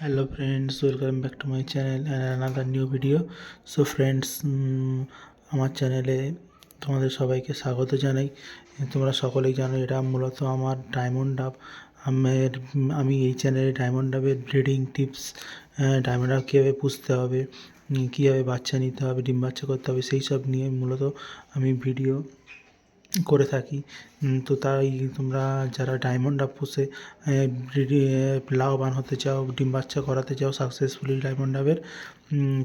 Hello friends, welcome back to my channel and another new video. So friends, আমার চ্যানেলে তোমাদের সবাইকে স্বাগত জানাই। তোমরা সকলেই জানো এটা মূলত আমার ডায়মন্ড ডাব। আমি এই চ্যানেলে ডায়মন্ড ডাবের ব্রিডিং টিপস, ডায়মন্ড ডাব কীভাবে পুষতে হবে, কীভাবে বাচ্চা নিতে হবে, ডিম বাচ্চা করতে হবে, সেই সব নিয়ে মূলত আমি ভিডিও করে থাকি। তো তাই তোমরা যারা ডায়মন্ড ডাব পুষে লাভবান হতে চাও, ডিম বাচ্চা করাতে চাও সাকসেসফুলি ডায়মন্ড ডাবের,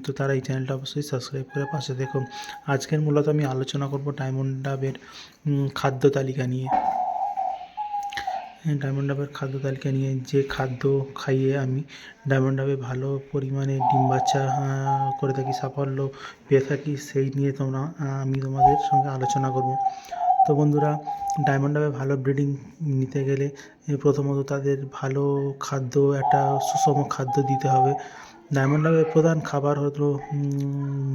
তো তারা এই চ্যানেলটা অবশ্যই সাবস্ক্রাইব করে পাশে দেখো। আজকের মূলত আমি আলোচনা করব ডায়মন্ড ডাবের খাদ্য তালিকা নিয়ে। ডায়মন্ড ডাবের খাদ্য তালিকা নিয়ে, যে খাদ্য খাইয়ে আমি ডায়মন্ড ডাবে ভালো পরিমাণে ডিম বাচ্চা করে থাকি, সাফল্য পেয়ে থাকি, সেই নিয়ে আমি তোমাদের সঙ্গে আলোচনা করব। তো বন্ধুরা, ডায়মন্ড ডাবে ভালো ব্রিডিং নিতে গেলে প্রথমত তাদের ভালো খাদ্য, একটা সুষম খাদ্য দিতে হবে। ডায়মন্ড ডাবের প্রধান খাবার হলো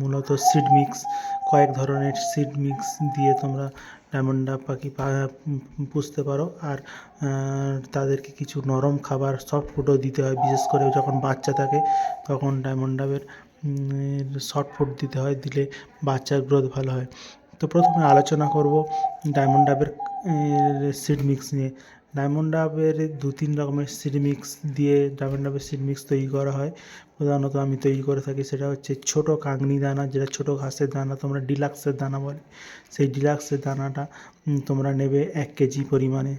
মূলত সিড মিক্স। কয়েক ধরনের সিড মিক্স দিয়ে তোমরা ডায়মন্ড ডাব পাখি পুষতে পারো। আর তাদেরকে কিছু নরম খাবার, সফট ফুডও দিতে হয়। বিশেষ করে যখন বাচ্চা থাকে তখন ডায়মন্ড ডাবের সফট ফুড দিতে হয়, দিলে বাচ্চার গ্রোথ ভালো হয়। তো প্রথমে আলোচনা করব ডায়মন্ড ডাবের সিড মিক্স নিয়ে। ডায়মন্ড ডাবের 2-3 রকমের সিড মিক্স দিয়ে ডায়মন্ড ডাবের সিড মিক্স তৈরি করা হয়। প্রধানত আমি তৈরি করে থাকি, সেটা হচ্ছে ছোটো কাংনি দানা, যেটা ছোটো ঘাসের দানা তোমরা ডিলাক্সের দানা বলে। সেই ডিলাক্সের দানাটা তোমরা নেবে 1 কেজি পরিমাণে।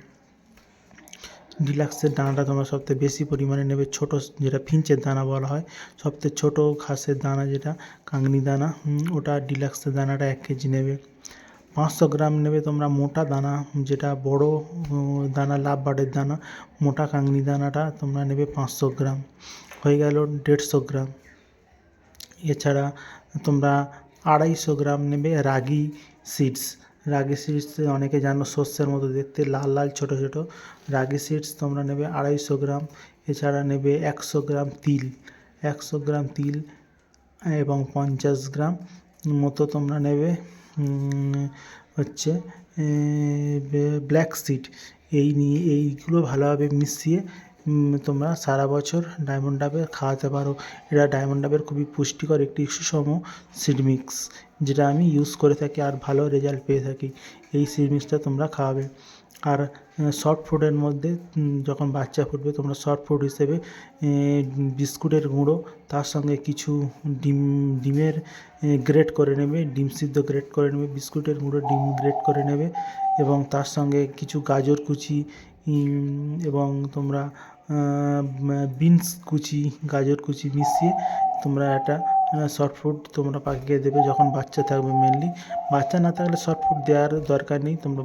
ডিলাক্সের দানাটা তোমরা সবথেকে বেশি পরিমাণে নেবে। ছোটো, যেটা ফিঞ্চের দানা বলা হয়, সবথেকে ছোটো ঘাসের দানা যেটা কাংনি দানা, ওটা ডিলাক্সের দানাটা 1 কেজি নেবে। 500 গ্রাম নেবে তোমরা মোটা দানা, যেটা বড় দানা, লাভ বার্ডের দানা, মোটা কাংনি দানাটা তোমরা নেবে 500 গ্রাম। হয়ে গেল 150 গ্রাম। এছাড়া তোমরা 250 গ্রাম নেবে রাগি সিডস। রাগি সিডস অনেকে জানো, শস্যের মতো দেখতে, লাল লাল ছোটো ছোটো। রাগি সিডস তোমরা নেবে 250 গ্রাম। এছাড়া নেবে 100 গ্রাম তিল। 100 গ্রাম তিল এবং 50 গ্রাম মতো তোমরা নেবে হচ্ছে ব্ল্যাক সিড। এইগুলো ভালোভাবে মিশিয়ে তোমরা সারা বছর ডায়মন্ড ডাবে খাওয়াতে পারো। এটা ডায়মন্ড ডাবের খুবই পুষ্টিকর একটি সুষম সিড মিক্স, যেটা আমি ইউজ করে থাকি আর ভালো রেজাল্ট পেয়ে থাকি। এই সিড মিক্সটা তোমরা খাওয়াবে। আর সফট ফুডের মধ্যে যখন বাচ্চা ফুটবে, তোমরা সফট ফুড হিসেবে বিস্কুটের গুঁড়ো, তার সঙ্গে কিছু ডিমের গ্রেট করে নেবে, ডিম সিদ্ধ গ্রেট করে নেবে, বিস্কুটের গুঁড়ো, ডিম গ্রেট করে নেবে, এবং তার সঙ্গে কিছু গাজর কুচি এবং তোমরা বিনস কুচি, গাজর কুচি মিশিয়ে তোমরা একটা সফট ফুড তোমরা পাখিকে দেবে যখন বাচ্চা থাকবে। মেনলি বাচ্চা না থাকলে সফট ফুড দেওয়ার দরকার নেই, তোমরা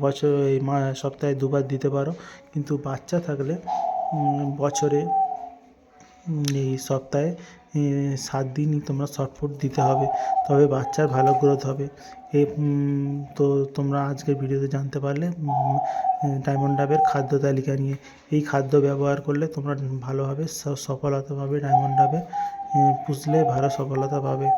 সপ্তাহে 2 বার দিতে পারো। কিন্তু বাচ্চা থাকলে বছরে এই সপ্তাহে 7 দিনই তোমরা সফট ফুড দিতে হবে, তবে বাচ্চার ভালো গ্রোথ হবে। তো তোমরা আজকের ভিডিওতে জানতে পারলে ডায়মন্ড ডাবের খাদ্য তালিকা নিয়ে। এই খাদ্য ব্যবহার করলে তোমরা ভালোভাবে সফলতা পাবে, ডায়মন্ড ডাবে পুষলে ভালো সফলতা পাবে।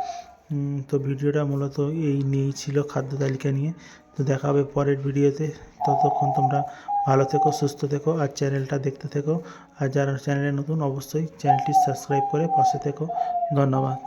তো ভিডিওটা মূলত এই নিয়েই ছিল, খাদ্য তালিকা নিয়ে। তো দেখা হবে পরের ভিডিওতে। ততক্ষণ তোমরা ভালো থেকো, সুস্থ থেকো, আর চ্যানেলটা দেখতে থেকো। আর যারা চ্যানেলে নতুন, অবশ্যই চ্যানেলটি সাবস্ক্রাইব করে পাশে থেকো। ধন্যবাদ।